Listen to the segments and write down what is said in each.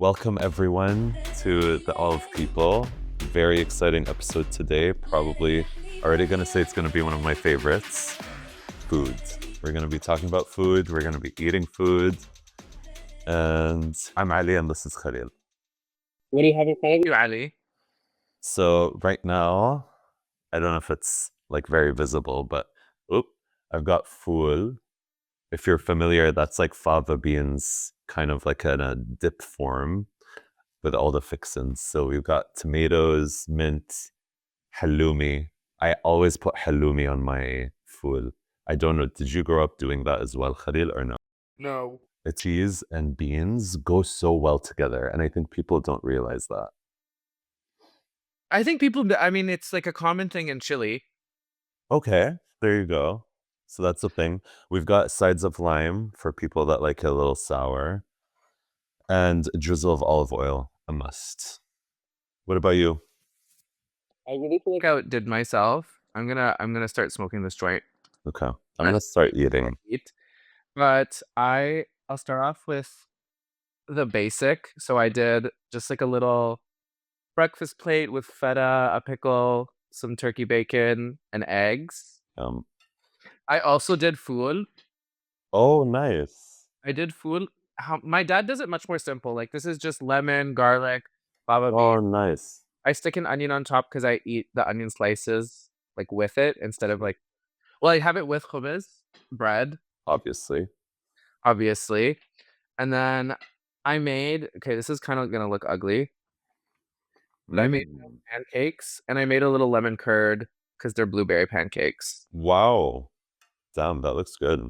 Welcome everyone to the Olive People. Very exciting episode today. Probably already gonna say it's gonna be one of my favorites. Food. We're gonna be talking about food. We're gonna be eating food. And I'm Ali and this is Khalil. What do you have in front of You, Ali. So right now, I don't know if it's like very visible, but I've got fool. If you're familiar, that's like fava beans, kind of like in a dip form with all the fixins. So we've got tomatoes, mint, halloumi. I always put halloumi on my fool. I don't know. Did you grow up doing that as well, Khalil, or no? No. The cheese and beans go so well together, and I think people don't realize that. I think it's like a common thing in Chile. Okay, there you go. So that's the thing. We've got sides of lime for people that like it a little sour, and a drizzle of olive oil, a must. What about you? I really feel I outdid myself. I'm gonna start smoking this joint. Okay, I'm gonna start eating. But I'll start off with the basic. So I did just like a little breakfast plate with feta, a pickle, some turkey bacon, and eggs. I also did fool. Oh, nice. I did fool. My dad does it much more simple. Like this is just lemon, garlic, fava Oh, bean. nice. I stick an onion on top because I eat the onion slices like with it instead of like. Well, I have it with hummus bread, Obviously. and then I made. Okay, this is kind of gonna look ugly, but I made pancakes and I made a little lemon curd because they're blueberry pancakes. Wow. Damn, that looks good.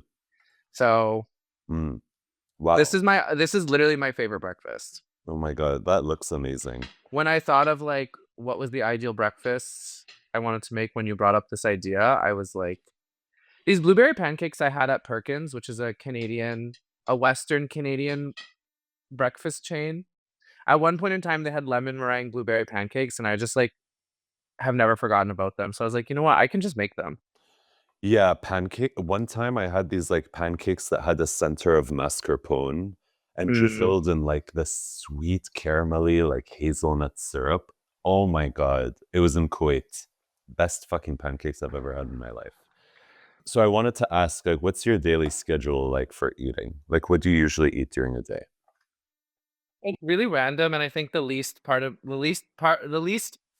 So Wow. this is literally my favorite breakfast. Oh my God, that looks amazing. When I thought of like what was the ideal breakfast I wanted to make when you brought up this idea, I was like, these blueberry pancakes I had at Perkins, which is a Western Canadian breakfast chain. At one point in time, they had lemon meringue blueberry pancakes, and I just like have never forgotten about them. So I was like, you know what? I can just make them. Yeah, pancake. One time I had these like pancakes that had a center of mascarpone and drizzled in like the sweet caramelly like hazelnut syrup. Oh my God. It was in Kuwait. Best fucking pancakes I've ever had in my life. So I wanted to ask, like, what's your daily schedule like for eating? Like, what do you usually eat during a day? It's really random, and I think the least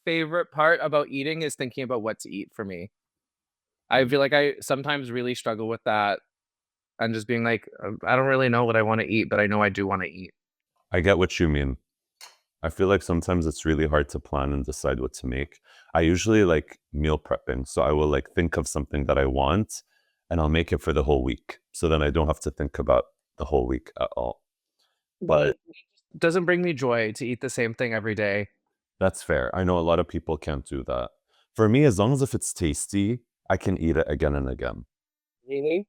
favorite part about eating is thinking about what to eat for me. I feel like I sometimes really struggle with that and just being like, I don't really know what I want to eat, but I know I do want to eat. I get what you mean. I feel like sometimes it's really hard to plan and decide what to make. I usually like meal prepping. So I will like think of something that I want and I'll make it for the whole week. So then I don't have to think about the whole week at all. But it doesn't bring me joy to eat the same thing every day. that's fair. I know a lot of people can't do that. For me, as long as if it's tasty, I can eat it again and again. Really?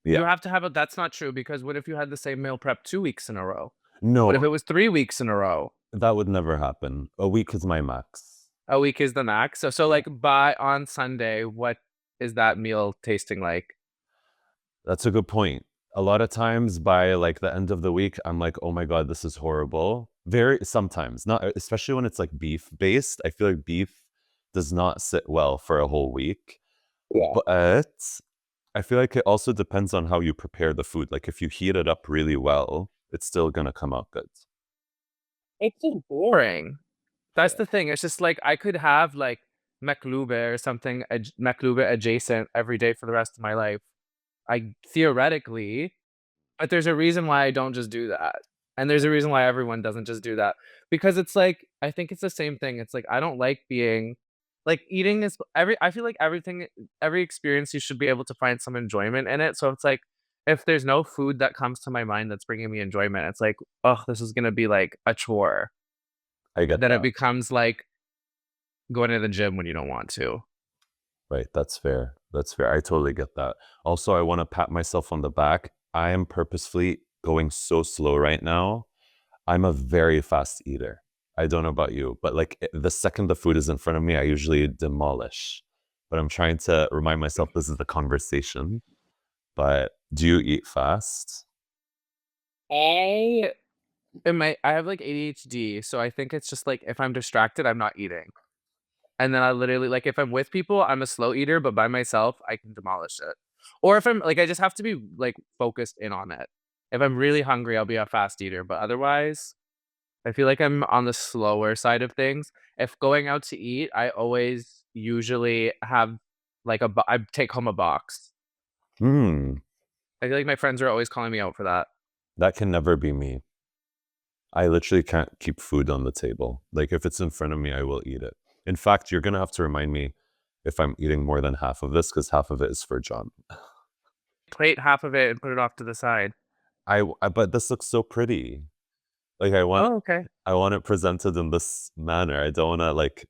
Yeah. You have to have it. That's not true, because what if you had the same meal prep 2 weeks in a row? No, What if it was 3 weeks in a row? that would never happen. A week is my max. A week is the max. So like on Sunday, what is that meal tasting like? That's a good point. A lot of times by like the end of the week, I'm like, oh my God, this is horrible. Sometimes, not especially when it's like beef based. I feel like beef does not sit well for a whole week. Yeah. But I feel like it also depends on how you prepare the food. Like if you heat it up really well, it's still gonna come out good. It's just boring. That's the thing. It's just like I could have like Maqlooba or something, Maqlooba adjacent every day for the rest of my life. I theoretically, but there's a reason why I don't just do that. And there's a reason why everyone doesn't just do that. Because it's like, I think it's the same thing. It's like, I don't like being like eating is I feel like every experience you should be able to find some enjoyment in it. So it's like, if there's no food that comes to my mind that's bringing me enjoyment, it's like, oh, this is going to be like a chore. I get Then that. it becomes like going to the gym when you don't want to. Right. That's fair. That's fair. I totally get that. Also, I want to pat myself on the back. I am purposefully going so slow right now. I'm a very fast eater. I don't know about you, but like the second the food is in front of me, I usually demolish. But I'm trying to remind myself this is the conversation. But do you eat fast? I I have like ADHD, so I think it's just like if I'm distracted, I'm not eating. And then I literally like if I'm with people, I'm a slow eater, but by myself, I can demolish it. Or if I'm like I just have to be like focused in on it. If I'm really hungry, I'll be a fast eater, but otherwise, I feel like I'm on the slower side of things. If going out to eat, I always usually have like I take home a box. Hmm. I feel like my friends are always calling me out for that. That can never be me. I literally can't keep food on the table. Like if it's in front of me, I will eat it. In fact, you're gonna have to remind me if I'm eating more than half of this, because half of it is for John. Plate half of it and put it off to the side. But this looks so pretty. Like Oh, okay. I want it presented in this manner. I don't want to like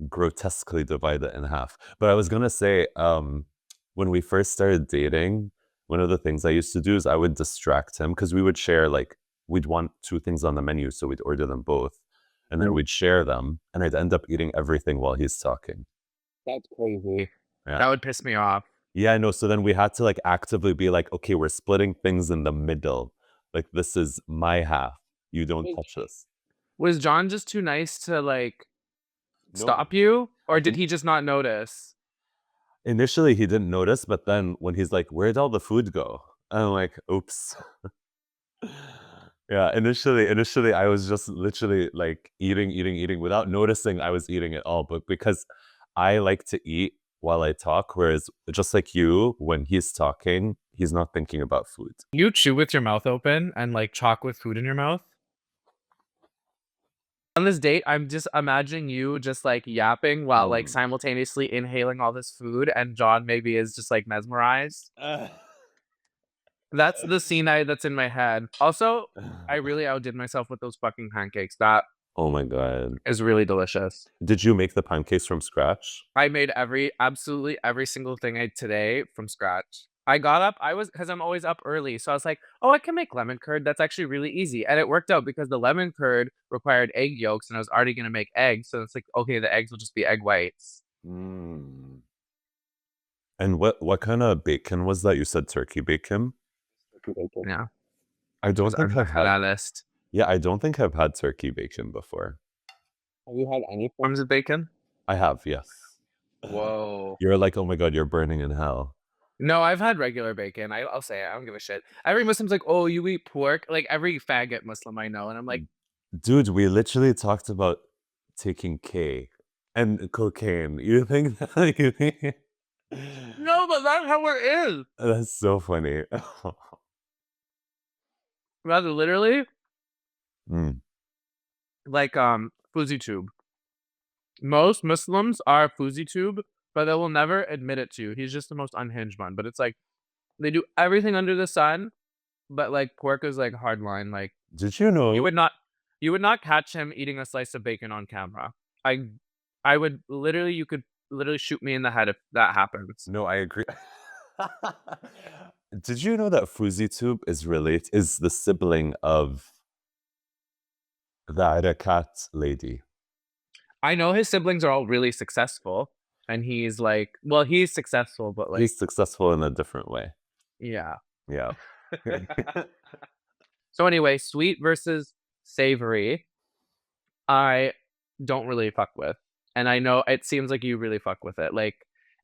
grotesquely divide it in half. But I was gonna say, when we first started dating, one of the things I used to do is I would distract him because we would share like we'd want two things on the menu, so we'd order them both, and then we'd share them, and I'd end up eating everything while he's talking. That's crazy. Yeah. That would piss me off. Yeah, I know. So then we had to like actively be like, okay, we're splitting things in the middle. Like this is my half. You don't touch this. Was John just too nice to like No. stop you? Or did In- he just not notice? Initially, he didn't notice, but then when he's like, "Where'd all the food go?" I'm like, "Oops." Yeah, initially, I was just literally like eating without noticing I was eating it all. But because I like to eat while I talk, whereas just like you, when he's talking, he's not thinking about food. You chew with your mouth open and like chalk with food in your mouth? On this date, I'm just imagining you just like yapping while like simultaneously inhaling all this food, and John maybe is just like mesmerized. That's the scene that's in my head. Also, I really outdid myself with those fucking pancakes. That Oh my God. is really delicious. Did you make the pancakes from scratch? I made absolutely every single thing I today from scratch. I got up, because I'm always up early. So I was like, oh, I can make lemon curd. That's actually really easy. And it worked out because the lemon curd required egg yolks and I was already going to make eggs. So it's like, okay, the eggs will just be egg whites. Mm. And what kind of bacon was that? You said turkey bacon? Yeah. I don't think I've had. Halalist. Yeah, I don't think I've had turkey bacon before. Have you had any Forms of bacon? I have, yes. Whoa. You're like, oh my God, you're burning in hell. No, I've had regular bacon. I'll say it. I don't give a shit. Every Muslim's like, oh, you eat pork? Like every faggot Muslim I know. And I'm like, Dude, we literally talked about taking K and cocaine. You think that? You think? no, but that's how it is. That's so funny. Rather literally, Mm. like Fuzzy Tube. Most Muslims are Fuzzy Tube, but they will never admit it to you. He's just the most unhinged one. But it's like they do everything under the sun, but like pork is like hardline. Like Did you know? you would not catch him eating a slice of bacon on camera. I would literally you could literally shoot me in the head if that happens. No, I agree. Did you know that FuziTube is the sibling of the Arakat lady? I know his siblings are all really successful, and he's like, well, he's successful, but like, He's successful in a different way. yeah. Yeah. So anyway, sweet versus savory, I don't really fuck with, and I know it seems like you really fuck with it. Like,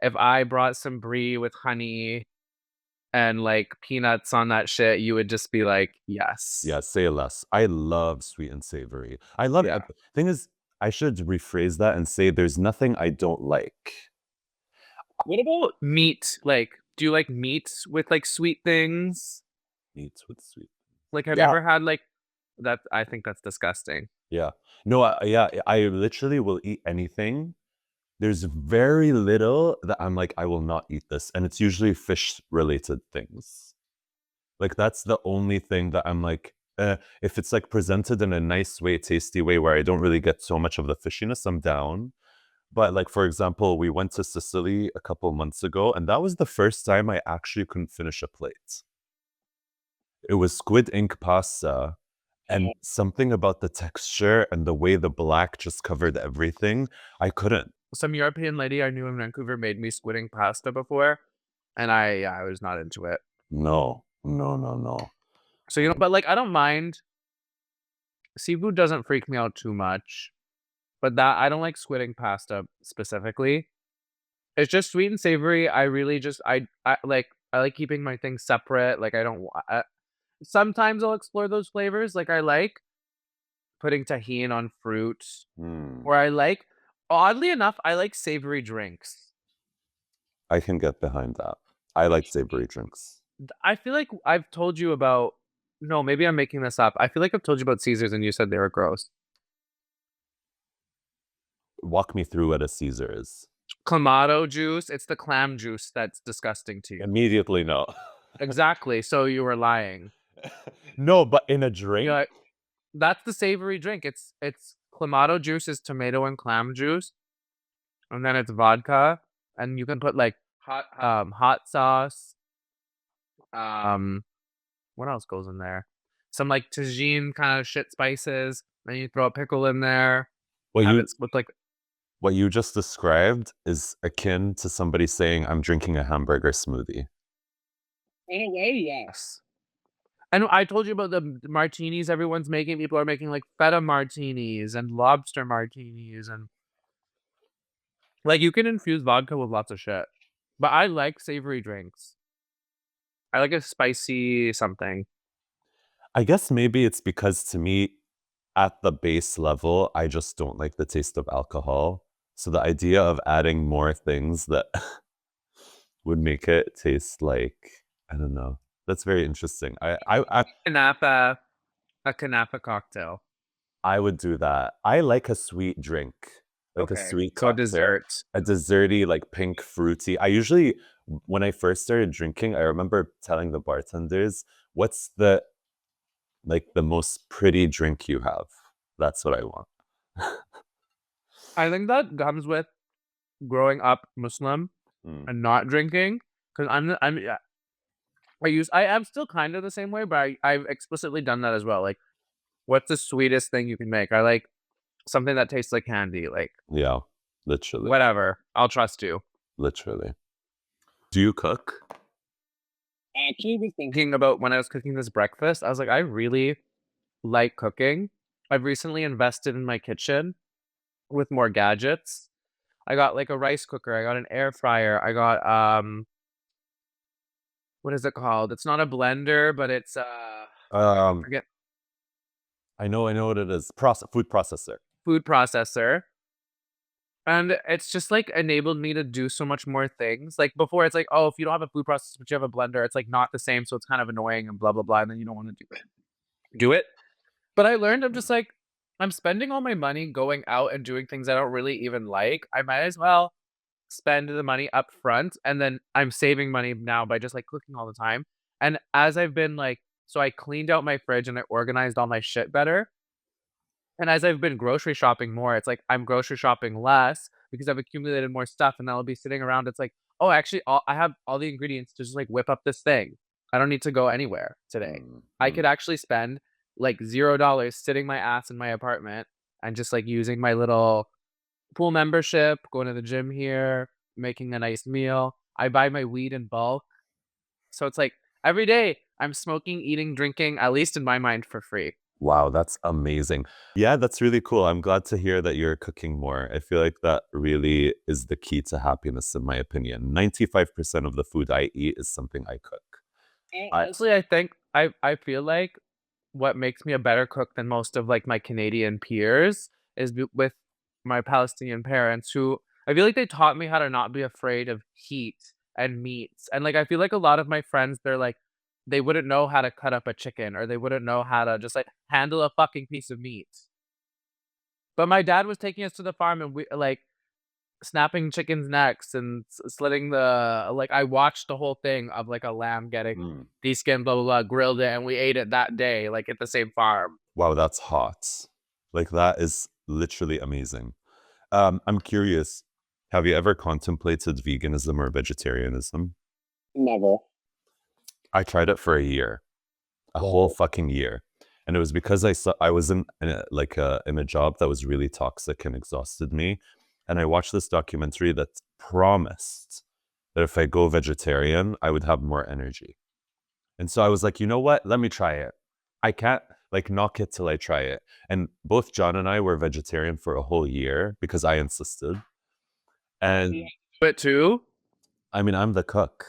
if I brought some brie with honey and like peanuts on that shit, you would just be like, yes. Yeah, say less. I love sweet and savory. I love Yeah. it. Thing is, I should rephrase that and say there's nothing I don't like. What about meat? Like, do you like meat with like sweet things? Meats with sweet. Like, have you Yeah. ever had like that? I think that's disgusting. Yeah. No, I literally will eat anything. There's very little that I'm like, I will not eat this. And it's usually fish related things. Like that's the only thing that I'm like, if it's like presented in a nice way, tasty way where I don't really get so much of the fishiness, I'm down. But like, for example, we went to Sicily a couple months ago, and that was the first time I actually couldn't finish a plate. It was squid ink pasta, and something about the texture and the way the black just covered everything, I couldn't. Some European lady I knew in Vancouver made me squid ink pasta before, and I was not into it. No. So but like I don't mind seafood doesn't freak me out too much, but that I don't like squidding pasta specifically. It's just sweet and savory. I really just I like keeping my things separate. Like I don't. Sometimes I'll explore those flavors. Like I like putting tahini on fruit, Mm, or I like. Oddly enough, I like savory drinks. I can get behind that. I like savory drinks. I feel like I've told you about. No, maybe I'm making this up. I feel like I've told you about Caesars, and you said they were gross. Walk me through what a Caesar is. Clamato juice. It's the clam juice that's disgusting to you. Immediately, no. Exactly. So you were lying. No, but in a drink? You're like, that's the savory drink. It's clamato juice is tomato and clam juice, and then it's vodka, and you can put like hot sauce. What else goes in there? Some like tagine kind of shit spices. Then you throw a pickle in there. What Have you it with like what you just described is akin to somebody saying, I'm drinking a hamburger smoothie. In a way, yes. and I told you about the martinis everyone's making. People are making like feta martinis and lobster martinis and like you can infuse vodka with lots of shit. But I like savory drinks. I like a spicy something. I guess maybe it's because to me, at the base level, I just don't like the taste of alcohol. So the idea of adding more things that would make it taste like, I don't know. That's very interesting. I A canapa cocktail. I would do that. I like a sweet drink, like a Okay. sweet So a cocktail. dessert. A desserty, like pink fruity. I usually, when I first started drinking, I remember telling the bartenders, "What's the most pretty drink you have?" That's what I want. I think that comes with growing up Muslim Mm. and not drinking. Because yeah, I am still kind of the same way, but I've explicitly done that as well. Like, what's the sweetest thing you can make? I like something that tastes like candy. Like, Yeah, literally, whatever. I'll trust you. literally. Do you cook? I actually was thinking Thinking about when I was cooking this breakfast, I was like, I really like cooking. I've recently invested in my kitchen with more gadgets. I got like a rice cooker. I got an air fryer. I got what is it called? It's not a blender, but it's Um, forget I know what it is. Food processor. food processor. And it's just like enabled me to do so much more things. Like before, it's like, oh, if you don't have a food processor but you have a blender, it's like not the same, so it's kind of annoying and blah blah blah, and then you don't want to do it. But I learned I'm just like, I'm spending all my money going out and doing things I don't really even like. I might as well spend the money up front, and then I'm saving money now by just like cooking all the time. And as I've been like, so I cleaned out my fridge and I organized all my shit better. And as I've been grocery shopping more, it's like I'm grocery shopping less because I've accumulated more stuff, and I'll be sitting around. It's like, oh, actually, I have all the ingredients to just like whip up this thing. I don't need to go anywhere today. I could actually spend like $0 sitting my ass in my apartment and just like using my little pool membership, going to the gym here, making a nice meal. I buy my weed in bulk. So it's like every day I'm smoking, eating, drinking, at least in my mind, for free. Wow, that's amazing. Yeah, that's really cool. I'm glad to hear that you're cooking more. I feel like that really is the key to happiness, in my opinion. 95% of the food I eat is something I cook. Honestly, I think I feel like what makes me a better cook than most of like my Canadian peers is with my Palestinian parents who I feel like they taught me how to not be afraid of heat and meats. And like I feel like a lot of my friends, they're like they wouldn't know how to cut up a chicken or they wouldn't know how to just like handle a fucking piece of meat. But my dad was taking us to the farm and we like snapping chickens' necks and slitting the like I watched the whole thing of like a lamb getting Mm. de-skinned, blah blah blah, grilled it, and we ate it that day, like at the same farm. Wow, that's hot. Like that is literally amazing. I'm curious, have you ever contemplated veganism or vegetarianism? never. I tried it for a year, a whole fucking year. And it was because I was in a job that was really toxic and exhausted me. And I watched this documentary that promised that if I go vegetarian, I would have more energy. And so I was like, you know what? Let me try it. I can't, like knock it till I try it. And both John and I were vegetarian for a whole year because I insisted. And But too. I mean, I'm the cook.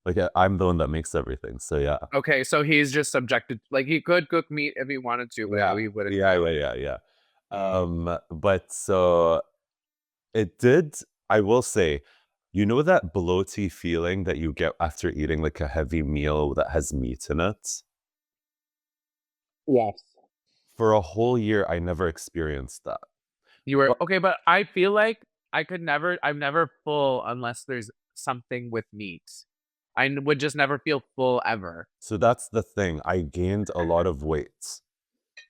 Like I'm the one that makes everything. So yeah. Okay, so he's just subjected. Like he could cook meat if he wanted to, but he wouldn't. Yeah. But so it did. I will say, you know that bloaty feeling that you get after eating like a heavy meal that has meat in it? Yes. For a whole year, I never experienced that. You were Well- okay, but I feel like I'm never full unless there's something with meat. Would just never feel full ever. So that's the thing. I gained a lot of weight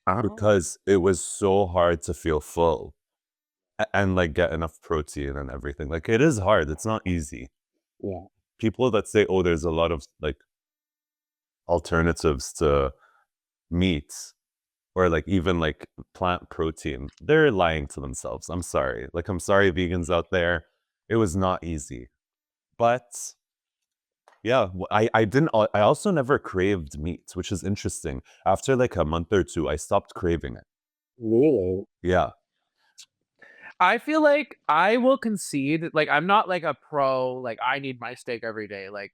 Oh. because it was so hard to feel full and like get enough protein and everything. Like it is hard. It's not easy. Yeah. People that say, oh, there's a lot of like alternatives to meat or like even like plant protein, they're lying to themselves. I'm sorry. Like, I'm sorry, vegans out there. It was not easy. But yeah, I didn't, I also never craved meat, which is interesting. After like a month or two, I stopped craving it. Really? Yeah. I feel like I will concede. Like I'm not like a pro. Like I need my steak every day. Like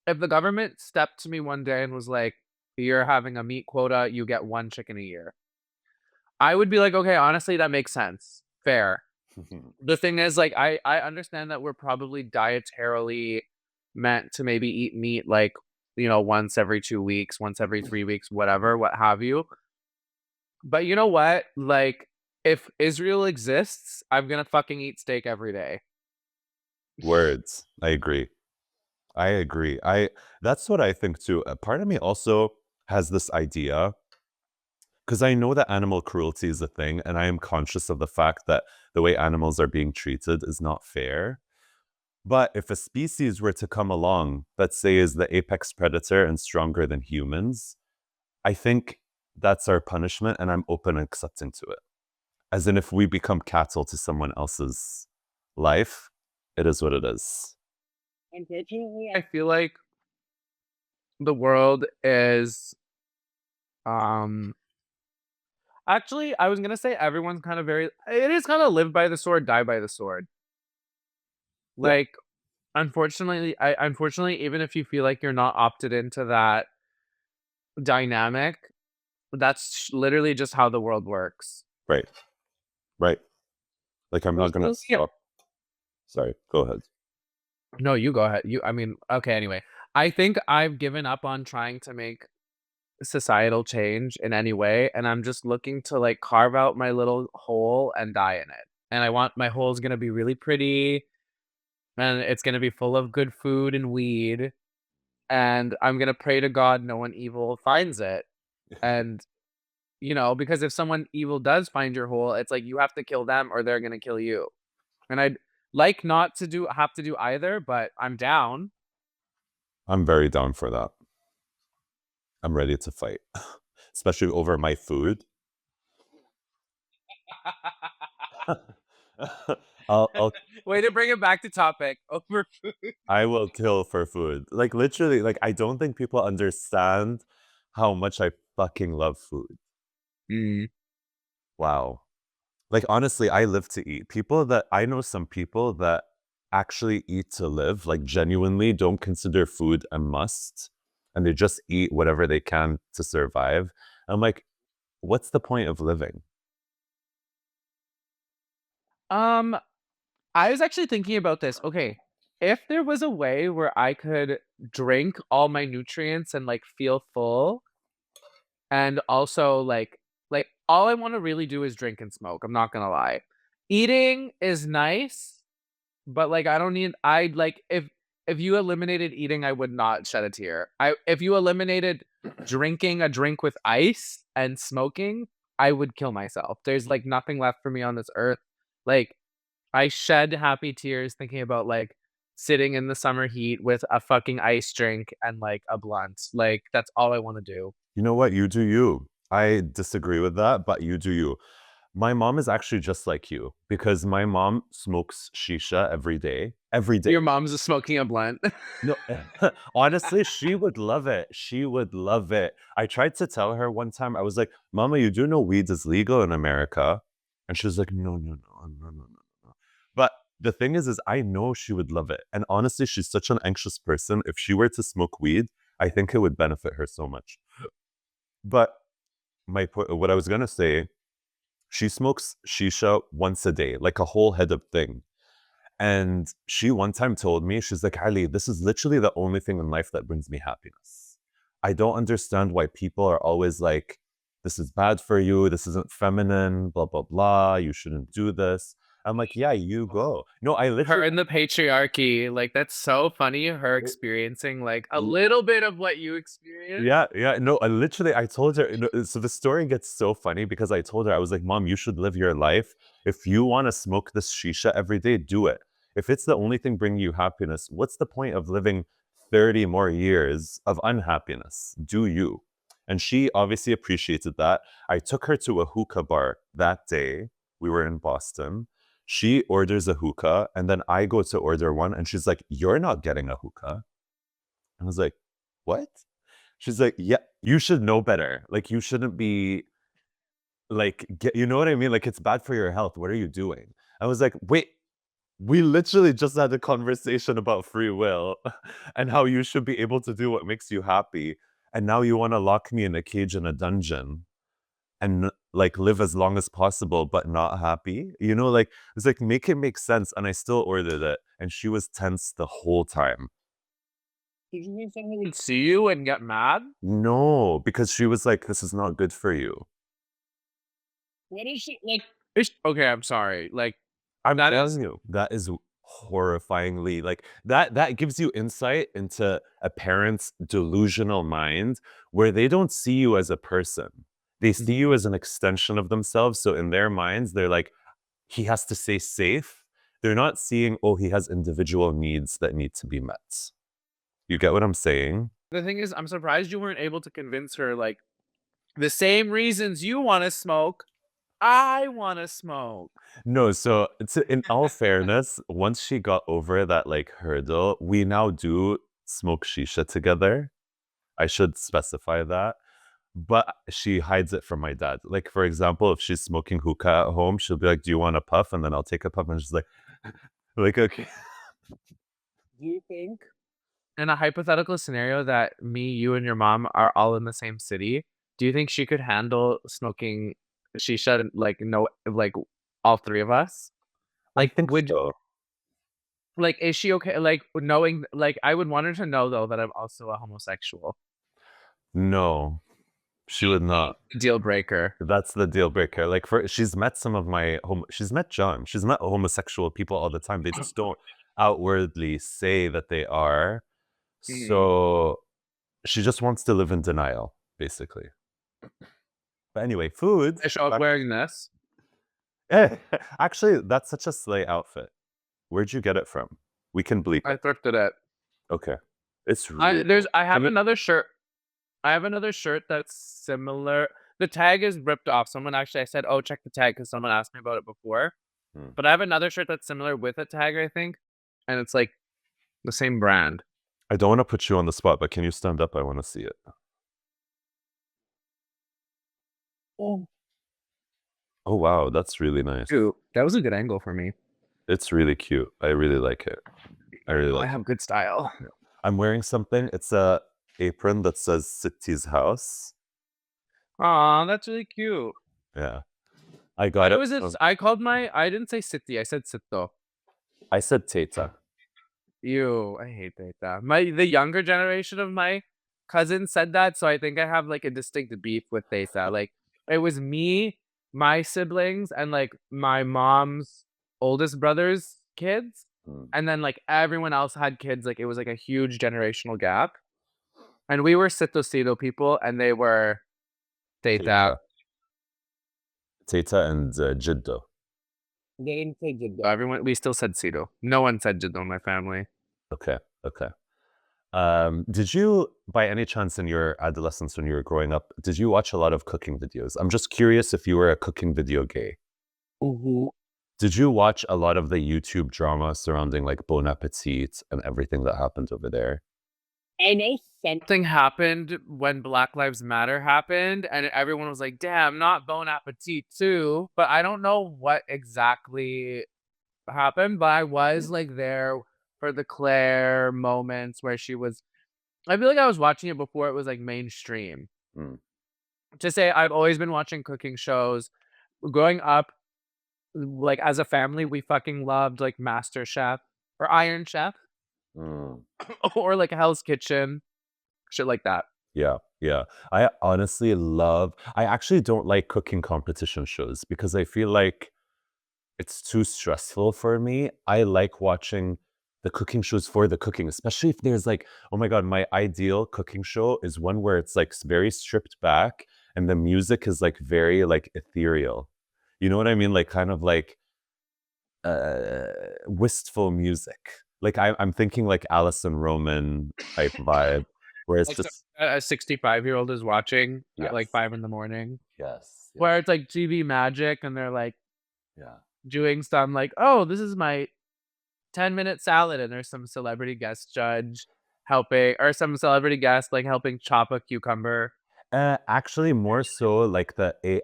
if the government stepped to me one day and was like, "You're having a meat quota. You get one chicken a year," I would be like, "Okay, honestly, that makes sense. Fair." The thing is, like, I understand that we're probably dietarily meant to maybe eat meat like, once every 2 weeks, once every 3 weeks, whatever, what have you. But you know what? Like, if Israel exists, I'm gonna fucking eat steak every day. Words. I agree. I agree. That's what I think too. A part of me also has this idea because I know that animal cruelty is a thing, and I am conscious of the fact that the way animals are being treated is not fair. But if a species were to come along that say is the apex predator and stronger than humans, I think that's our punishment, and I'm open and accepting to it. As in, if we become cattle to someone else's life, it is what it is. Unfortunately, I feel like the world is um actually I was gonna say everyone's kind of it is kind of live by the sword, die by the sword. Yeah. Like unfortunately, even if you feel like you're not opted into that dynamic, that's literally just how the world works. Right. Right. Like, I'm not going to Personally, stop. Sorry, go ahead. No, you go ahead. I mean, okay, anyway. I think I've given up on trying to make societal change in any way, and I'm just looking to like carve out my little hole and die in it. And I want my hole's gonna be really pretty, and it's gonna be full of good food and weed, and I'm gonna pray to God no one evil finds it. And because if someone evil does find your hole, it's like you have to kill them or they're gonna kill you. And I'd like not to have to do either, but I'm down. I'm very down for that. I'm ready to fight, especially over my food. I'll Way to bring it back to topic. Over food. I will kill for food. Like literally, like I don't think people understand how much I fucking love food. Wow. Like honestly, I live to eat. I know some people that actually eat to live, like genuinely don't consider food a must and they just eat whatever they can to survive. I'm like, what's the point of living? I was actually thinking about this. Okay, if there was a way where I could drink all my nutrients and like feel full, and also like all I want to really do is drink and smoke. I'm not gonna lie. Eating is nice, but like I don't need. I'd like if you eliminated eating, I would not shed a tear. If you eliminated drinking a drink with ice and smoking, I would kill myself. There's like nothing left for me on this earth. Like I shed happy tears thinking about like sitting in the summer heat with a fucking ice drink and like a blunt. Like that's all I want to do. You know what? You do you. I disagree with that, but you do you. My mom is actually just like you because my mom smokes shisha every day. Every day. Your mom's just smoking a blunt. No, honestly, she would love it. She would love it. I tried to tell her one time, I was like, Mama, you do know weed is legal in America? And she was like, no, no, no, no, no, no, no. But the thing is I know she would love it. And honestly, she's such an anxious person. If she were to smoke weed, I think it would benefit her so much. But my point, what I was gonna say, she smokes shisha once a day, like a whole head of thing. And she one time told me, she's like, Ali, this is literally the only thing in life that brings me happiness. I don't understand why people are always like, this is bad for you, this isn't feminine, blah, blah, blah, you shouldn't do this. I'm like, yeah, you go. No, I Her literally. in the patriarchy, like that's so funny. Her experiencing like a little bit of what you experienced. Yeah, yeah. No, I told her, so the story gets so funny because I told her, I was like, Mom, you should live your life. If you want to smoke this shisha every day, do it. If it's the only thing bringing you happiness, what's the point of living 30 more years of unhappiness? Do you? And she obviously appreciated that. I took her to a hookah bar that day. We were in Boston. She orders a hookah, and then I go to order one, and she's like, You're not getting a hookah. I was like, What? She's like, yeah, you should know better. Like, you shouldn't be like, you know what I mean? Like, it's bad for your health. What are you doing? I was like, wait, we literally just had a conversation about free will and how you should be able to do what makes you happy. And now you want to lock me in a cage in a dungeon and like live as long as possible, but not happy. You know, like, it's like, make it make sense. And I still ordered it. And she was tense the whole time. Did you think someone would see you and get mad? No, because she was like, this is not good for you. What is she like? Okay, I'm sorry. Like I'm that telling is you, that is horrifyingly like that gives you insight into a parent's delusional mind where they don't see you as a person. They see you as an extension of themselves. So in their minds, they're like, he has to stay safe. They're not seeing, oh, he has individual needs that need to be met. You get what I'm saying? the thing is, I'm surprised you weren't able to convince her like the same reasons you want to smoke, I want to smoke. No, so in all fairness, once she got over that like hurdle, we now do smoke shisha together. I should specify that. But she hides it from my dad. Like, for example, if she's smoking hookah at home, she'll be like, do you want a puff? And then I'll take a puff and she's like, okay. Do you think in a hypothetical scenario that me, you, and your mom are all in the same city, do you think she could handle smoking shisha like no like all three of us? I Like think would so. like is she okay like knowing like I would want her to know though that I'm also a homosexual. No, she would not. Deal breaker. That's the deal breaker. Like she's met some of my she's met John. She's met homosexual people all the time. They just don't outwardly say that they are. So she just wants to live in denial, basically. But anyway, food. I show up wearing this. Actually, that's such a slay outfit. Where'd you get it from? We can bleep I it. thrifted it. Okay. It's really I have another shirt. I have another shirt that's similar. The tag is ripped off. Someone actually, I said, oh, check the tag because someone asked me about it before. But I have another shirt that's similar with a tag, I think. And it's like the same brand. I don't want to put you on the spot, but can you stand up? I want to see it. Oh, wow. That's really nice. dude, that was a good angle for me. It's really cute. I really like it. I have good style. Yeah. I'm wearing something. It's a apron that says Sitti's house. Aw, that's really cute. Yeah. I got it. I called I didn't say City, I said Sito. I said Teta. Ew, I hate that. The younger generation of my cousins said that, so I think I have like a distinct beef with Teta. Like it was me, my siblings, and like my mom's oldest brother's kids. And then like everyone else had kids. Like it was like a huge generational gap. And we were Sito people and they were Teta. Teta and Jiddo. They didn't say Jiddo. We still said Sito. No one said Jiddo in my family. Okay. Did you, by any chance in your adolescence when you were growing up, did you watch a lot of cooking videos? I'm just curious if you were a cooking video gay. Mhm. Did you watch a lot of the YouTube drama surrounding like Bon Appetit and everything that happened over there? And they sent Something happened when Black Lives Matter happened, and everyone was like, "Damn, not Bon Appetit too." But I don't know what exactly happened, but I was like there for the Claire moments where she was. I feel like I was watching it before it was like mainstream. Mm, To say I've always been watching cooking shows. Growing up, like as a family, we fucking loved like Master Chef or Iron Chef mm. or like Hell's Kitchen, shit like that. Yeah, yeah. I honestly love I actually don't like cooking competition shows because I feel like it's too stressful for me. I like watching the cooking shows for the cooking, especially if there's like, oh my God, my ideal cooking show is one where it's like very stripped back and the music is like very like ethereal. You know what I mean? Like kind of like uh wistful music. Like I'm thinking like Alison Roman type vibe, where it's Like so just a 65-year-old is watching at like yes, 5 in the morning, yes, where yes, it's like TV magic and they're like yeah. doing some like, "Oh, this is my 10-minute salad," and there's some celebrity guest judge helping or some celebrity guest like helping chop a cucumber. Actually, more so like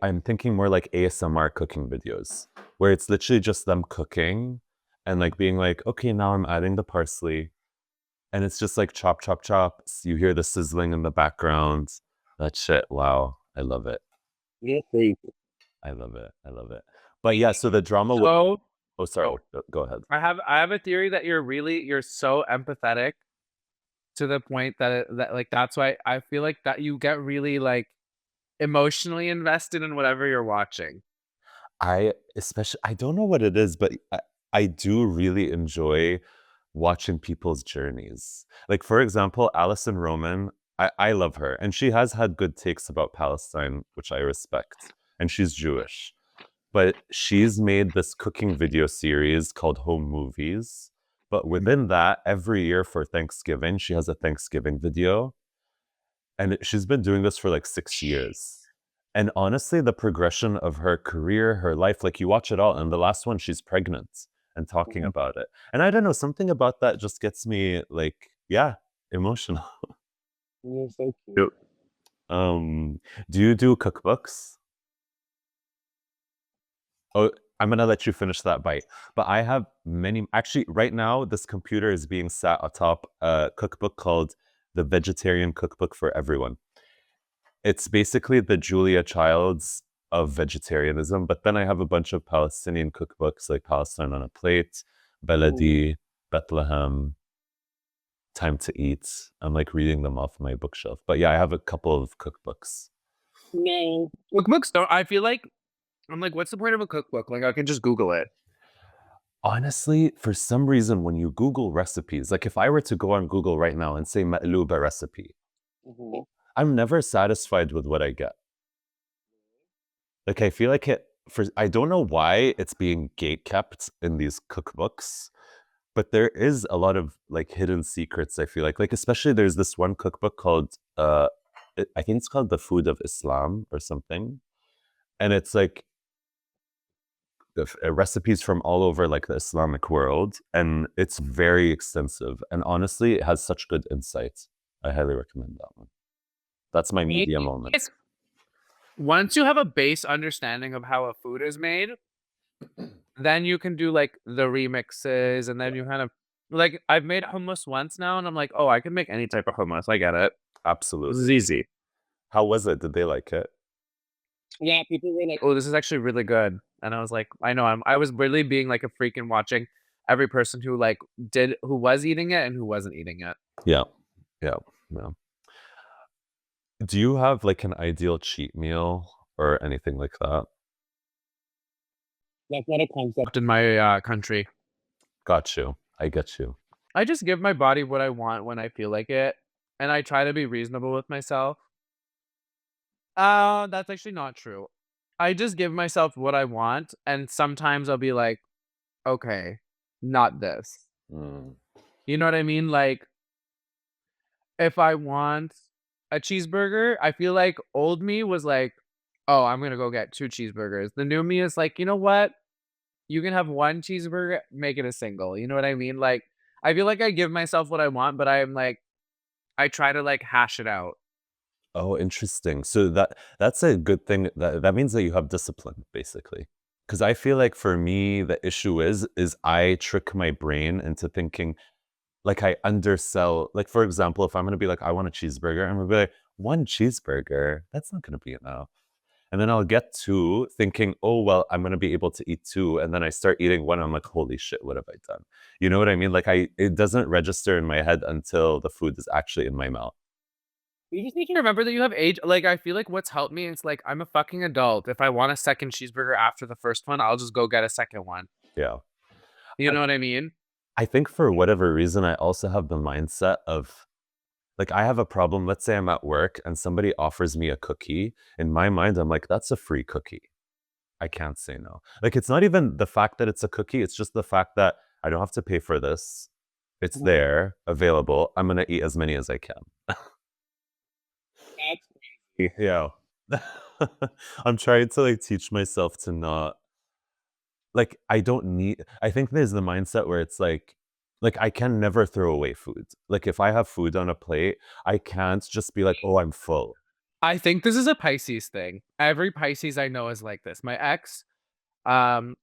I'm thinking more like ASMR cooking videos, where it's literally just them cooking and like being like, okay, now I'm adding the parsley, and it's just like chop, chop, chop. You hear the sizzling in the background. That shit, wow, I love it. Yes, they I love it. I love it. But yeah, so the drama with So oh sorry, oh, go ahead. I have a theory that you're so empathetic to the point that that like that's why I feel like that you get really like emotionally invested in whatever you're watching. I don't know what it is, but I do really enjoy watching people's journeys. Like for example, Alison Roman, I love her, and she has had good takes about Palestine, which I respect, and she's Jewish. But she's made this cooking video series called Home Movies. But within that, every year for Thanksgiving, she has a Thanksgiving video, and she's been doing this for like 6 years. And honestly, the progression of her career, her life, like you watch it all. And the last one, she's pregnant and talking about it. And I don't know, something about that just gets me like, yeah, emotional. you're so Yep. cute. Do you do cookbooks? Oh, I'm gonna let you finish that bite. But I have many. Actually, right now, this computer is being sat atop a cookbook called The Vegetarian Cookbook for Everyone. It's basically the Julia Childs of vegetarianism. But then I have a bunch of Palestinian cookbooks like Palestine on a Plate, Ooh, Beledi, Bethlehem, Time to Eat. I'm like reading them off my bookshelf. But yeah, I have a couple of cookbooks. no. Cookbooks don't I feel like I'm like, what's the point of a cookbook? Like I can just Google it. Honestly, for some reason, when you Google recipes, like if I were to go on Google right now and say Maqlooba recipe, Mhm. I'm never satisfied with what I get. Like I feel like I don't know why it's being gate kept in these cookbooks, but there is a lot of like hidden secrets, I feel like especially there's this one cookbook called I think it's called The Food of Islam or something. And it's like recipes from all over like the Islamic world, and it's very extensive. And honestly, it has such good insights. I highly recommend that one. That's my media moment. It's once you have a base understanding of how a food is made, then you can do like the remixes and Yeah, then you kind of like I've made hummus once now and I'm like, "Oh, I can make any type of hummus. I get it. This absolutely. is easy." How was it? Did they like it? Yeah, people were like, "Oh, this is actually really good." And I was like, "I know, I was really being like a freak and watching every person who like who was eating it and who wasn't eating it." Yeah, yeah, yeah. Do you have like an ideal cheat meal or anything like that? that's not a concept. In my country. Got you. I get you. I just give my body what I want when I feel like it, and I try to be reasonable with myself. That's actually not true. I just give myself what I want, and sometimes I'll be like, "Okay, not this." Mm, You know what I mean? Like, if I want a cheeseburger, I feel like old me was like, "Oh, I'm gonna go get 2 cheeseburgers." The new me is like, "You know what? you can have one cheeseburger, make it a single. You know what I mean? Like, I feel like I give myself what I want, but I'm like, I try to like hash it out. Oh, interesting. So that's a good thing. That means that you have discipline, basically. Because I feel like for me, the issue is I trick my brain into thinking like I undersell. Like for example, if I'm gonna be like, I want a cheeseburger, I'm gonna be like, one cheeseburger, that's not gonna be enough. And then I'll get two, thinking, oh well, I'm gonna be able to eat two, and then I start eating one. I'm like, holy shit, what have I done? You know what I mean? Like it doesn't register in my head until the food is actually in my mouth. You just need to remember that you have age. Like, I feel like what's helped me is like, I'm a fucking adult. If I want a second cheeseburger after the first one, I'll just go get a second one. Yeah. You know what I mean? I think for whatever reason, I also have the mindset of like, I have a problem. Let's say I'm at work and somebody offers me a cookie. In my mind, I'm like, that's a free cookie. I can't say no. Like, it's not even the fact that it's a cookie. It's just the fact that I don't have to pay for this. It's there, available. I'm going to eat as many as I can. That's Yeah. I'm trying to like teach myself to not like I don't need I think there's the mindset where it's like I can never throw away food. Like if I have food on a plate, I can't just be like, "Oh, I'm full." I think this is a Pisces thing. Every Pisces I know is like this. My ex, um,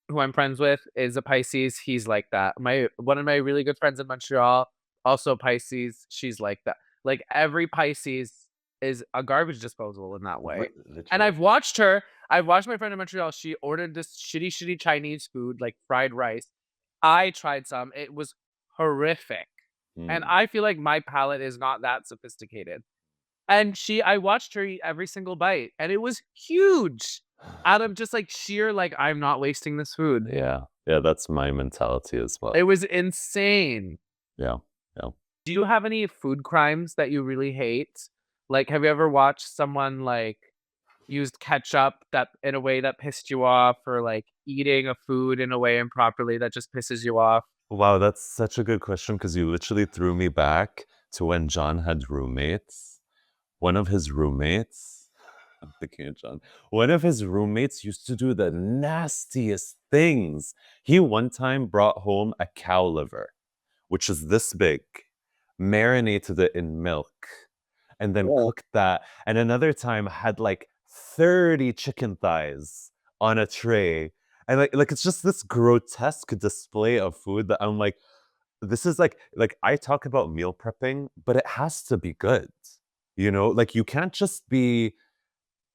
who I'm friends with, is a Pisces. He's like that. My one of my really good friends in Montreal, also Pisces. She's like that. Like every Pisces is a garbage disposal in that way. And I've watched her. I've watched my friend in Montreal. She ordered this shitty Chinese food, like fried rice. I tried some. It was horrific. And Mm. I feel like my palate is not that sophisticated. And I watched her eat every single bite, and it was huge. Out of just like sheer, like, I'm not wasting this food. Yeah. Yeah, that's my mentality as well. It was insane. Yeah. Yeah. Do you have any food crimes that you really hate? Like, have you ever watched someone like used ketchup that in a way that pissed you off, or like eating a food in a way improperly that just pisses you off? Wow, that's such a good question because you literally threw me back to when John had roommates. One of his roommates, I'm thinking of John, one of his roommates used to do the nastiest things. He one time brought home a cow liver, which is this big, marinated it in milk, and then cool. cooked that. And another time had like 30 chicken thighs on a tray. And like it's just this grotesque display of food that I'm like, this is like I talk about meal prepping, but it has to be good. You know, like you can't just be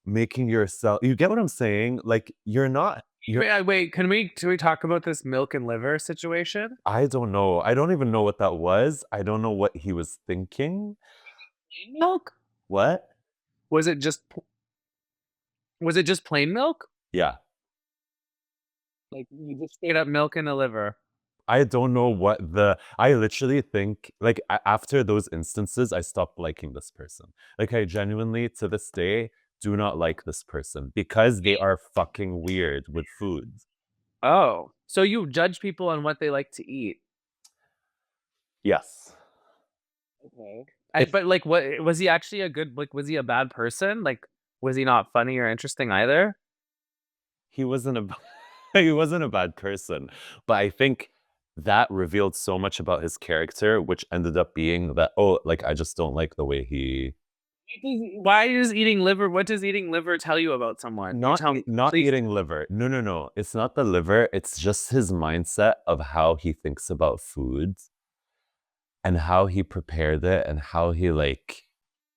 making yourself, you get what I'm saying? Like Wait, can we talk about this milk and liver situation? I don't know. I don't even know what that was. I don't know what he was thinking. Milk? What? Was it just plain milk? Yeah. Like you just straight up milk and a liver? I don't know I literally think, like, after those instances, I stopped liking this person. Like, I genuinely, to this day, do not like this person because they are fucking weird with food. Oh, so you judge people on what they like to eat? Yes. Okay. But like, what was he actually a good? Like, was he a bad person? Like, was he not funny or interesting either? He wasn't a, he wasn't a bad person, but I think that revealed so much about his character, which ended up being that, oh, like, I just don't like the way he Why is eating liver? What does eating liver tell you about someone? not Tell me, not please. eating liver. No. It's not the liver. It's just his mindset of how he thinks about food and how he prepared it and how he like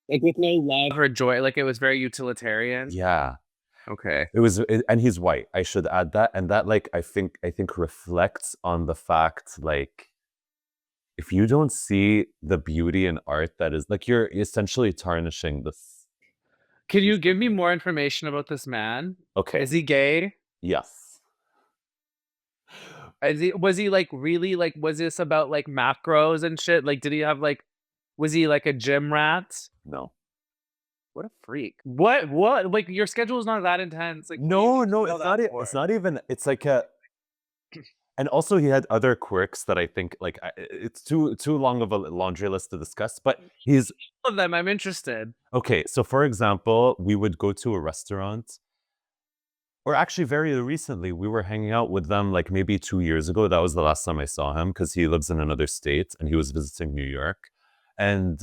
With no love. Or joy, like it was very utilitarian. yeah. Okay. And he's white. I should add that. And that like I think reflects on the fact like if you don't see the beauty in art that is like you're essentially tarnishing this. Can you give me more information about this man? Okay. Is he gay? Yes. Was he like really like, was this about like macros and shit? Like, did he have like, was he like a gym rat? No. What a freak. What? Like, your schedule is not that intense. Like, No, what do you need to know it's that not for? it's not even it's like a and also he had other quirks that I think like it's too long of a laundry list to discuss, but he's All of them, I'm interested. okay. So for example, we would go to a restaurant Or actually, very recently, we were hanging out with them like maybe 2 years ago. That was the last time I saw him because he lives in another state and he was visiting New York. And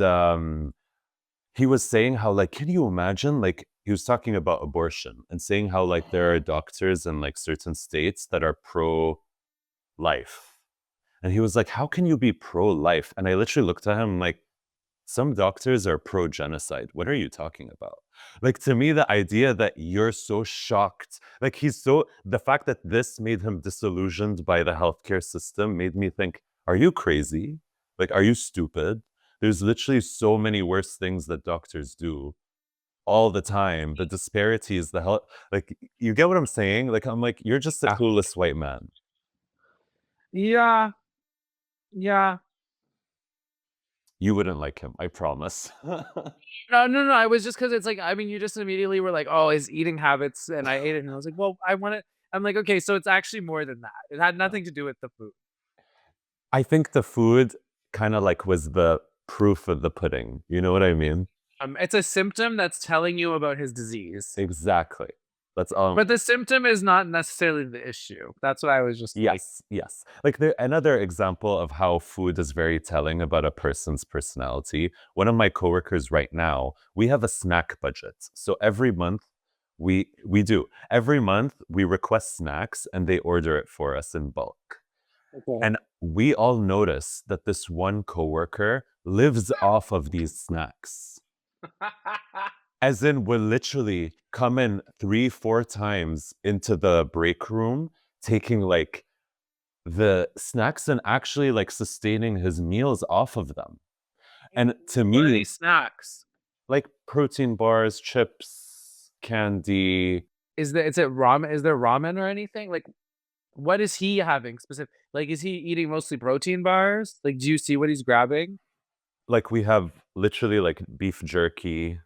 he was saying how, like, can you imagine, like, he was talking about abortion and saying how, like, there are doctors in like certain states that are pro-life. And he was like, how can you be pro-life? And I literally looked at him like, some doctors are pro-genocide. What are you talking about? Like, to me, the idea that you're so shocked, like the fact that this made him disillusioned by the healthcare system made me think, are you crazy? Like, are you stupid? There's literally so many worse things that doctors do all the time. The disparities, the health, like, you get what I'm saying? Like, I'm like, you're just a Yeah. clueless white man. Yeah. Yeah. You wouldn't like him, I promise. No. I was just because it's like, I mean, you just immediately were like, oh, his eating habits, and I ate it, and I was like, well, I want it. I'm like, okay, so it's actually more than that. It had nothing to do with the food. I think the food kind of like was the proof of the pudding. You know what I mean? It's a symptom that's telling you about his disease, Exactly. That's but the symptom is not necessarily the issue. That's what I was just like. yes. Like another example of how food is very telling about a person's personality. One of my coworkers right now, we have a snack budget. So every month we do. Every month we request snacks and they order it for us in bulk. Okay. And we all notice that this one coworker lives off of these snacks. As in, we'll literally come in 3-4 times into the break room, taking like the snacks and actually like sustaining his meals off of them. And to What are me, these snacks? like protein bars, chips, candy. Is it ramen? Is there ramen or anything? Like, what is he having specific? Like, is he eating mostly protein bars? Like, do you see what he's grabbing? Like we have literally like beef jerky,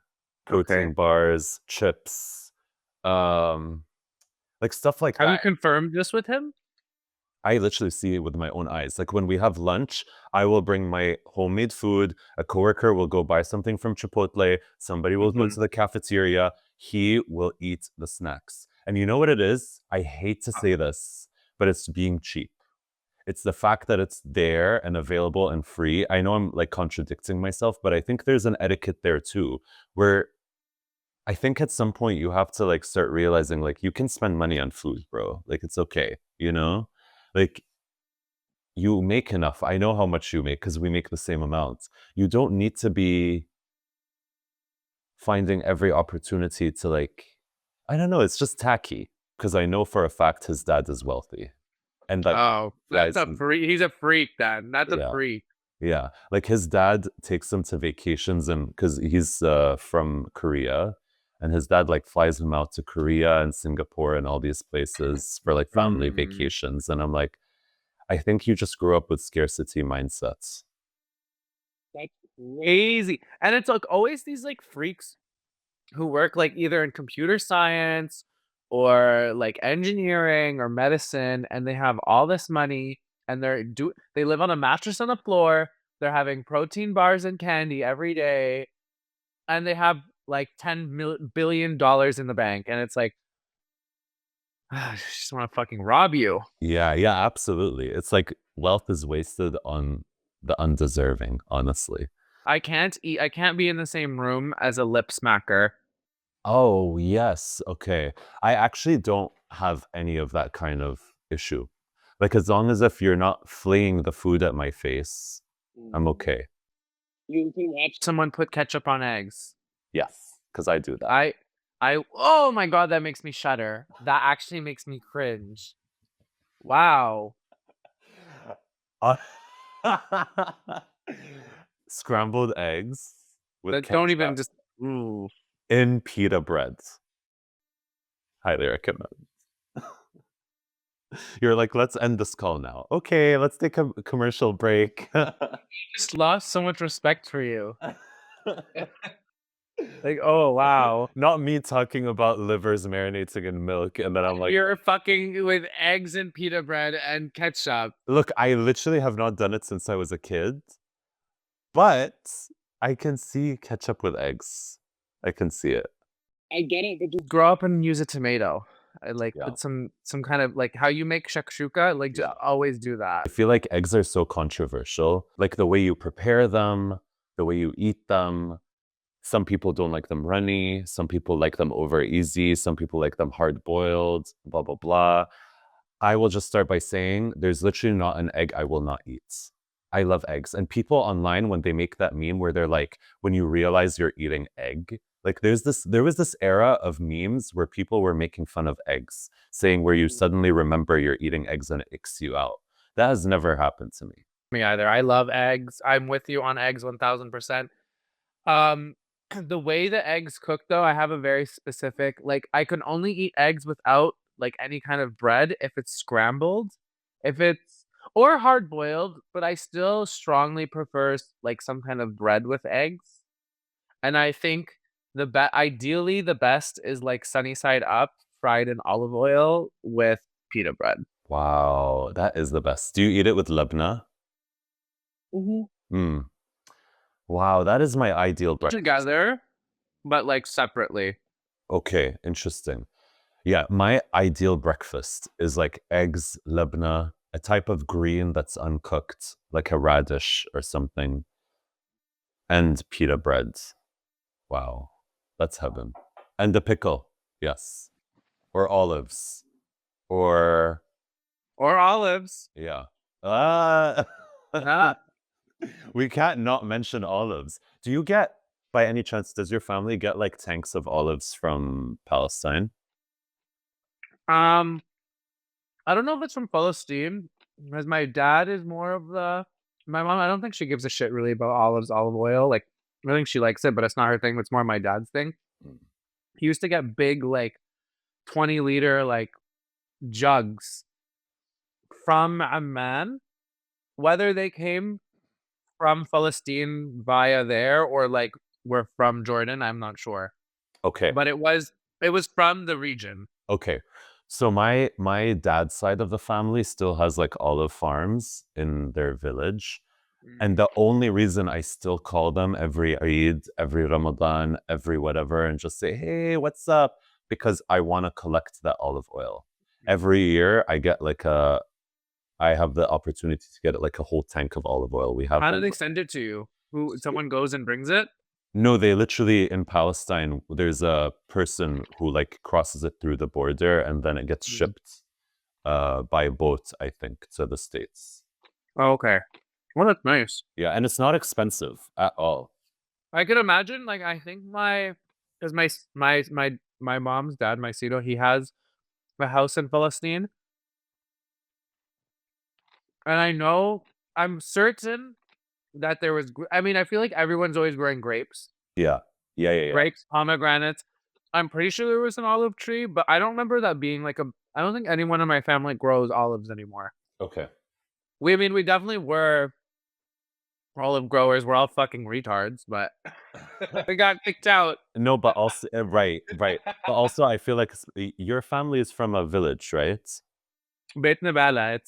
protein Okay. bars, chips, like stuff like Have you that. confirmed this with him? I literally see it with my own eyes. Like when we have lunch, I will bring my homemade food. A coworker will go buy something from Chipotle. Somebody will go Mhm. to the cafeteria. He will eat the snacks. And you know what it is? I hate to say this, but it's being cheap. It's the fact that it's there and available and free. I know I'm like contradicting myself, but I think there's an etiquette there too, where I think at some point you have to like start realizing like you can spend money on food, bro. Like it's okay, you know? Like you make enough. I know how much you make because we make the same amount. You don't need to be finding every opportunity to like, I don't know, it's just tacky because I know for a fact his dad is wealthy. And that Oh, that's guys, a freak. He's a freak then. That's a yeah. freak. Yeah, like his dad takes him to vacations and because he's from Korea and his dad like flies him out to Korea and Singapore and all these places for like family vacations. And I'm like, I think you just grew up with scarcity mindsets. That's crazy. And it's like always these like freaks who work like either in computer science or like engineering or medicine, and they have all this money and they live on a mattress on the floor. They're having protein bars and candy every day, and they have like $10 billion in the bank, and it's like, I just want to fucking rob you. Yeah, absolutely. It's like wealth is wasted on the undeserving, honestly. I can't eat. I can't be in the same room as a lip smacker. Oh, yes. Okay. I actually don't have any of that kind of issue. Like, as long as if you're not fleeing the food at my face, I'm okay. You can watch someone put ketchup on eggs. Yes, because I do that. Oh my god, that makes me shudder. That actually makes me cringe. Wow. Uh, Scrambled eggs with That don't even ketchup just ooh. in pita bread. Highly recommend. You're like, let's end this call now. Okay, let's take a commercial break. Just lost so much respect for you. Like, oh wow. Not me talking about livers marinating in milk, and then I'm like, You're fucking with eggs and pita bread and ketchup. look, I literally have not done it since I was a kid, but I can see ketchup with eggs. I can see it. I get it, but just Grow up and use a tomato. I like Yeah. put some kind of like how you make shakshuka, like just Yeah. always do that. I feel like eggs are so controversial. Like the way you prepare them, the way you eat them. Some people don't like them runny. Some people like them over easy. Some people like them hard boiled, blah, blah, blah. I will just start by saying there's literally not an egg I will not eat. I love eggs. And people online, when they make that meme where they're like, when you realize you're eating egg, like there was this era of memes where people were making fun of eggs, saying where you suddenly remember you're eating eggs and it icks you out. That has never happened to me. Me either. I love eggs. I'm with you on eggs 1000%. The way the eggs cook though, I have a very specific like I can only eat eggs without like any kind of bread if it's scrambled. If it's or hard boiled, but I still strongly prefer like some kind of bread with eggs. And I think ideally the best is like sunny side up, fried in olive oil with pita bread. Wow, that is the best. Do you eat it with labna? Mm-hmm. Wow, that is my ideal breakfast. Together, but like separately. Okay, interesting. Yeah, my ideal breakfast is like eggs, labna, a type of green that's uncooked, like a radish or something, and pita bread. Wow, that's heaven. And a pickle, yes. Or olives. Or, Or olives. yeah. Ah, Ah. we can't not mention olives. Do you get, by any chance, does your family get like tanks of olives from Palestine? I don't know if it's from Palestine, because my dad is more of the my mom, I don't think she gives a shit really about olive oil. Like, I think she likes it, but it's not her thing. It's more my dad's thing. Mm. He used to get big, like 20-liter like jugs from Amman, whether they came from Palestine via there or like were from Jordan, I'm not sure. Okay. But it was from the region. Okay. So my dad's side of the family still has like olive farms in their village. And the only reason I still call them every Eid, every Ramadan, every whatever, and just say, hey, what's up? Because I want to collect that olive oil. Every year I have the opportunity to get like a whole tank of olive oil. We have How do they send it to you? Someone goes and brings it? No, they literally in Palestine, there's a person who like crosses it through the border and then it gets shipped by boat, I think, to the States. Oh, okay. Well, that's nice. Yeah, and it's not expensive at all. I could imagine, like, I think because my mom's dad, my Cito, he has a house in Palestine, and I'm certain that there was. I mean, I feel like everyone's always growing grapes, Yeah. Yeah. grapes, pomegranates. I'm pretty sure there was an olive tree, but I don't remember that being like a. I don't think anyone in my family grows olives anymore. Okay. I mean, we definitely were olive growers. We're all fucking retards, but we got kicked out. No, but also right. But also I feel like your family is from a village, right? Beit Nabala.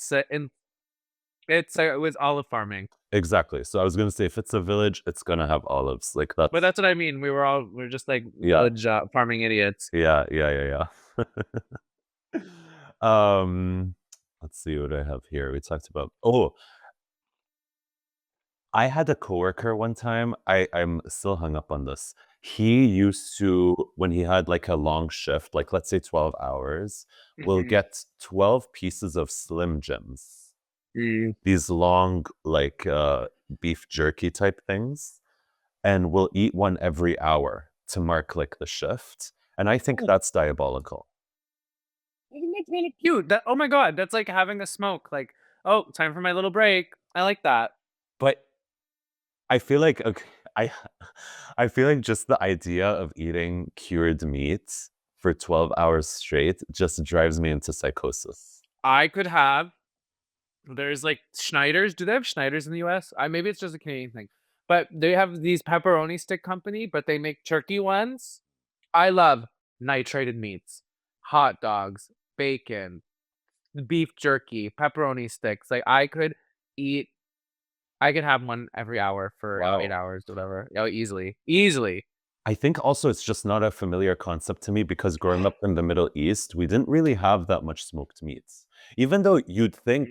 It was olive farming. Exactly. So I was gonna say if it's a village, it's gonna have olives. Like that's But that's what I mean. We're just like Yeah. village farming idiots. Yeah. Let's see what I have here. We talked about I had a coworker one time. I'm still hung up on this. He used to, when he had like a long shift, like let's say 12 hours, will get 12 pieces of Slim Jims. These long, like beef jerky type things, and we'll eat one every hour to mark like the shift. And I think that's diabolical. That's really cute. Oh my god, that's like having a smoke. Like, oh, time for my little break. I like that. But I feel like I I feel like just the idea of eating cured meat for 12 hours straight just drives me into psychosis. I could have. There's like Schneider's. Do they have Schneider's in the US? Maybe it's just a Canadian thing. But they have these pepperoni stick company, but they make turkey ones. I love nitrated meats, hot dogs, bacon, beef jerky, pepperoni sticks. Like I could have one every hour for 8 Wow. hours, whatever. Oh, easily. Easily. I think also it's just not a familiar concept to me because growing up in the Middle East, we didn't really have that much smoked meats. Even though you'd think,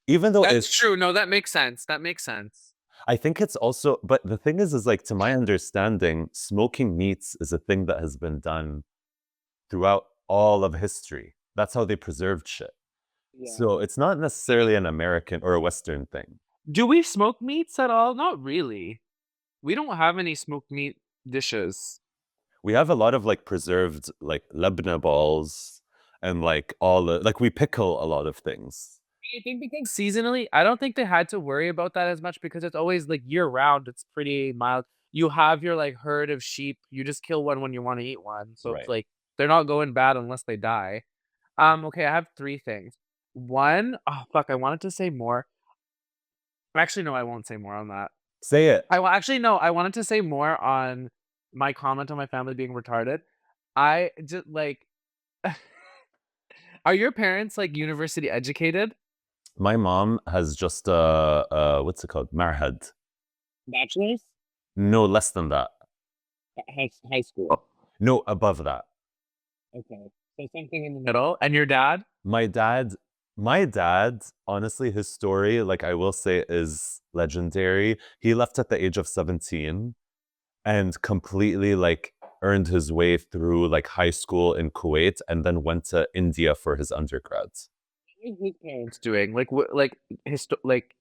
even though That's it's true. No, that makes sense. That makes sense. I think it's also, but the thing is like, to my understanding, smoking meats is a thing that has been done throughout all of history. That's how they preserved shit. Yeah. So it's not necessarily an American or a Western thing. Do we smoke meats at all? Not really. We don't have any smoked meat dishes. We have a lot of like preserved like labna balls and like all the, like we pickle a lot of things. I think because seasonally, I don't think they had to worry about that as much because it's always like year round. It's pretty mild. You have your like herd of sheep. You just kill one when you want to eat one. So Right. it's like they're not going bad unless they die. Okay, I have 3 things. One, oh fuck, I wanted to say more. Actually, no, I won't say more on that. Say it. Actually no, I wanted to say more on my comment on my family being retarded. I just like Are your parents like university educated? My mom has just what's it called? Marhad. Bachelor's? No, less than that. High school. No, above that. Okay. So something in the Middle? And your dad? My dad, honestly, his story, like I will say, is legendary. He left at the age of 17 and completely like earned his way through like high school in Kuwait and then went to India for his undergrads. What was his parents? Doing like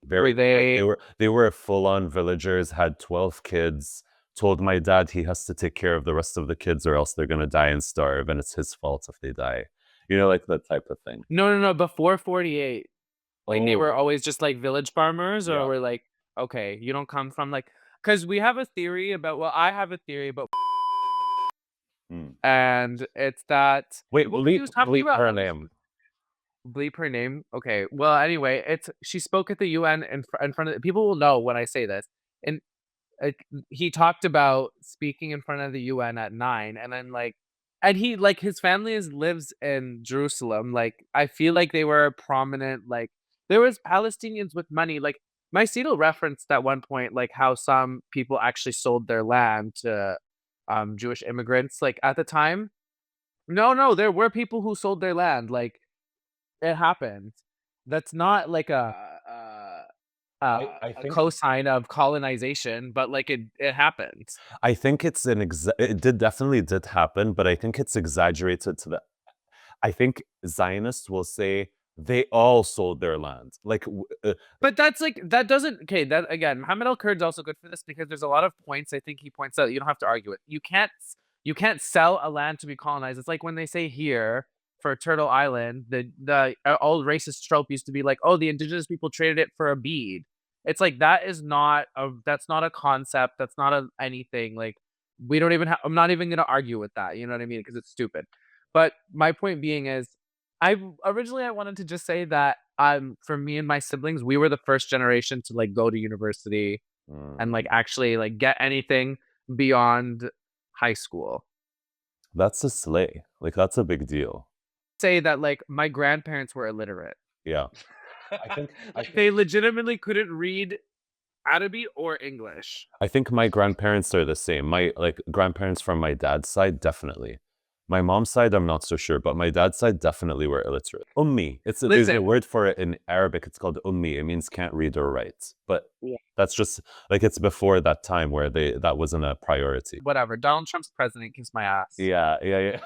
Very, were they they were full-on villagers, had 12 kids, told my dad he has to take care of the rest of the kids or else they're gonna die and starve, and it's his fault if they die. You know, like that type of thing. No, before 48. Like they were Oh, always just like village farmers or yeah. were like, okay, you don't come from like because we have a theory about I have a theory about Hmm. and it's that Wait, what he was talking bleep about her name. bleep her name. Okay. Well, anyway, it's she spoke at the UN in front of people will know when I say this. And he talked about speaking in front of the UN at 9 and then like and he like his family lives in Jerusalem. Like I feel like they were prominent like there was Palestinians with money like my Cedal referenced at one point like how some people actually sold their land to Jewish immigrants like at the time. No, there were people who sold their land like it happened. That's not like I a think cosign of colonization, but like it happened. I think it's it did definitely did happen, but I think it's exaggerated to the I think Zionists will say they all sold their land. Like But that's like that doesn't okay. That again, Mohammed Al Kurd's also good for this because there's a lot of points I think he points out. You don't have to argue it. You can't sell a land to be colonized. It's like when they say here for Turtle Island, the old racist trope used to be like, oh, the indigenous people traded it for a bead. It's like that is not a that's not a concept. That's not a anything. Like we don't even have. I'm not even gonna argue with that. You know what I mean? Because it's stupid. But my point being is I wanted to just say that for me and my siblings, we were the first generation to like go to university and like actually like get anything beyond high school. that's a slay. Like that's a big deal. Say that like my grandparents were illiterate. Yeah. I Like, they legitimately couldn't read Arabic or English. I think my grandparents are the same. My like grandparents from my dad's side, definitely. My mom's side, I'm not so sure, but my dad's side definitely were illiterate. Ummi. There's a Listen. word for it in Arabic. It's called ummi. It means can't read or write. But Yeah. that's just like it's before that time where that wasn't a priority. Whatever. Donald Trump's president kicks my ass. Yeah.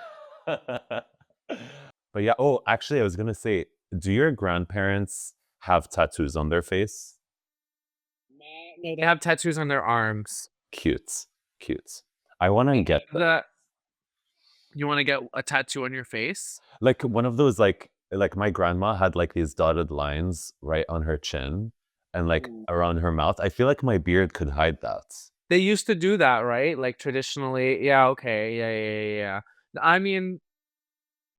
But yeah, oh, actually I was gonna say, do your grandparents have tattoos on their face? No, They have tattoos on their arms. Cute. I wanna get that. You want to get a tattoo on your face? Like one of those like my grandma had like these dotted lines right on her chin and like around her mouth. I feel like my beard could hide that. They used to do that, right? Like traditionally. Yeah, okay. Yeah. I mean,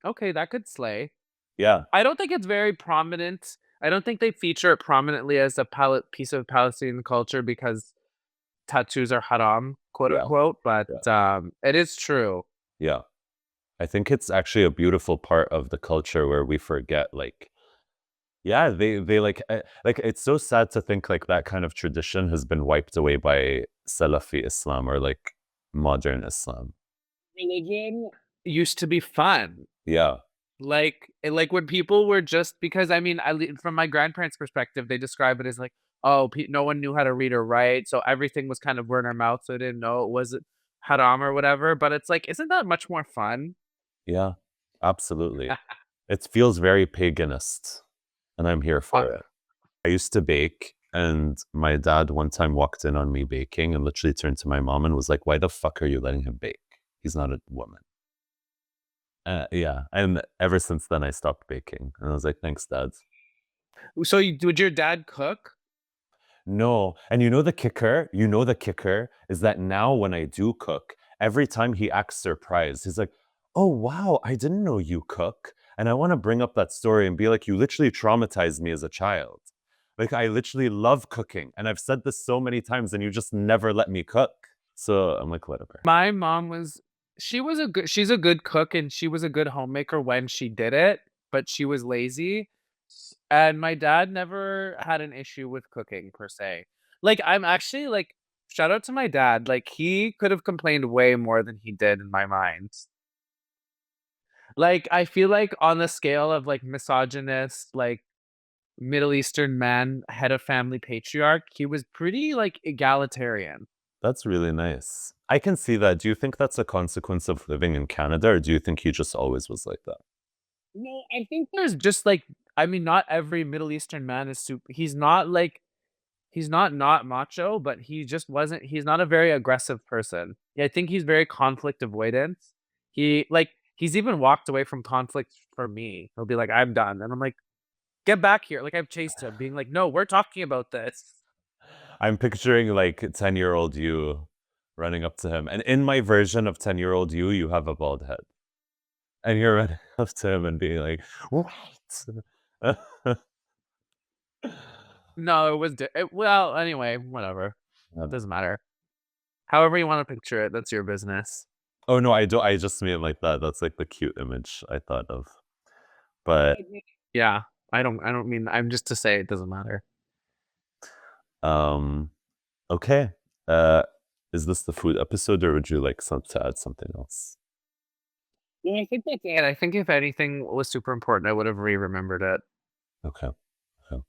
okay, that could slay. Yeah. I don't think it's very prominent. I don't think they feature it prominently as a piece of Palestinian culture because tattoos are haram, quote Yeah. unquote, but it is true. Yeah. I think it's actually a beautiful part of the culture where we forget like yeah, they like it's so sad to think like that kind of tradition has been wiped away by Salafi Islam or like modern Islam. Religion Used to be fun. Yeah. Like when people were just, because I mean, from my grandparents' perspective, they describe it as like, oh, no one knew how to read or write, so everything was kind of word of mouth, so they didn't know it was haram or whatever. But it's like, isn't that much more fun? Yeah, absolutely. It feels very paganist, and I'm here for it. I used to bake, and my dad one time walked in on me baking and literally turned to my mom and was like, "Why the fuck are you letting him bake? He's not a woman." Yeah, and ever since then I stopped baking, and I was like, "Thanks, Dad." So would your dad cook? No, and you know the kicker? You know the kicker is that now when I do cook, every time he acts surprised, he's like, "Oh wow, I didn't know you cook." And I want to bring up that story and be like, "You literally traumatized me as a child. Like I literally love cooking, and I've said this so many times, and you just never let me cook." So I'm like, whatever. My mom she's a good cook, and she was a good homemaker when she did it, but she was lazy. And my dad never had an issue with cooking per se. Like, I'm actually like, shout out to my dad. Like, he could have complained way more than he did in my mind. Like, I feel like on the scale of like misogynist, like Middle Eastern man, head of family patriarch, he was pretty like egalitarian. That's really nice. I can see that. Do you think that's a consequence of living in Canada, or do you think he just always was like that? no, I think There's just like, I mean, not every Middle Eastern man is super. He's not like, he's not macho, but he just wasn't. He's not a very aggressive person. Yeah, I think he's very conflict avoidant. He's even walked away from conflict for me. He'll be like, "I'm done," and I'm like, "Get back here!" Like I've chased him, being like, "No, we're talking about this." I'm picturing like 10-year-old you running up to him. And in my version of 10-year-old you, you have a bald head. And you're running up to him and being like, "What?" No, it was. Well, anyway, whatever. It doesn't matter. However you want to picture it, that's your business. Oh no, I don't. I just mean like that. That's like the cute image I thought of. But Yeah, I don't mean. I'm just to say it doesn't matter. okay. Is this the food episode, or would you like to add something else? yeah, I think that's And it. I think if anything was super important, I would have remembered it. Okay. Okay.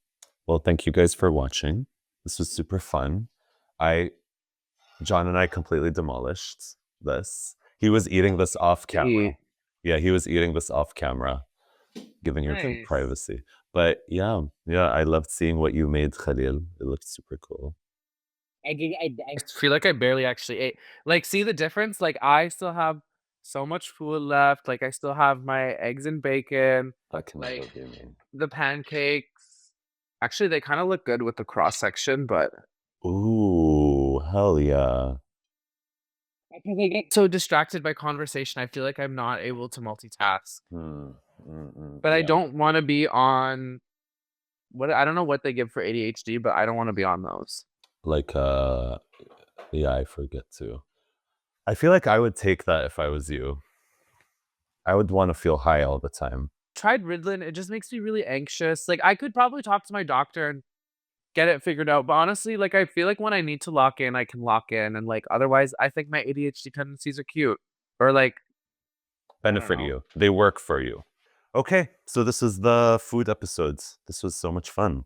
Well, thank you guys for watching. This was super fun. John and I completely demolished this. He was eating this off camera. Yeah, he was eating this off camera, giving your Nice. privacy. But yeah, I loved seeing what you made, Khalil. It looked super cool. I I feel like I barely actually ate. Like, see the difference? Like, I still have so much food left. Like, I still have my eggs and bacon, That can never like be me. the pancakes. Actually, they kind of look good with the cross section, but Ooh, hell yeah. because I get so distracted by conversation, I feel like I'm not able to multitask. But I Yeah. don't want to be on what, I don't know what they give for ADHD, but I don't want to be on those. Like, yeah, I forget too. I feel like I would take that if I was you. I would want to feel high all the time. Tried Ritalin, it just makes me really anxious. Like, I could probably talk to my doctor and get it figured out, but honestly, like, I feel like when I need to lock in, I can lock in, and like otherwise I think my ADHD tendencies are cute, or like Benefit know. you. They work for you. Okay, so this is the food episodes. This was so much fun.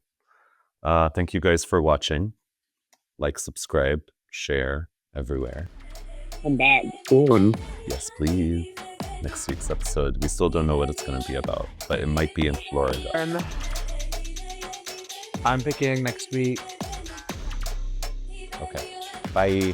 Thank you guys for watching. Like, subscribe, share everywhere. come back soon. Yes, please. Next week's episode. We still don't know what it's going to be about, but it might be in Florida. And I'm picking next week. Okay. Bye.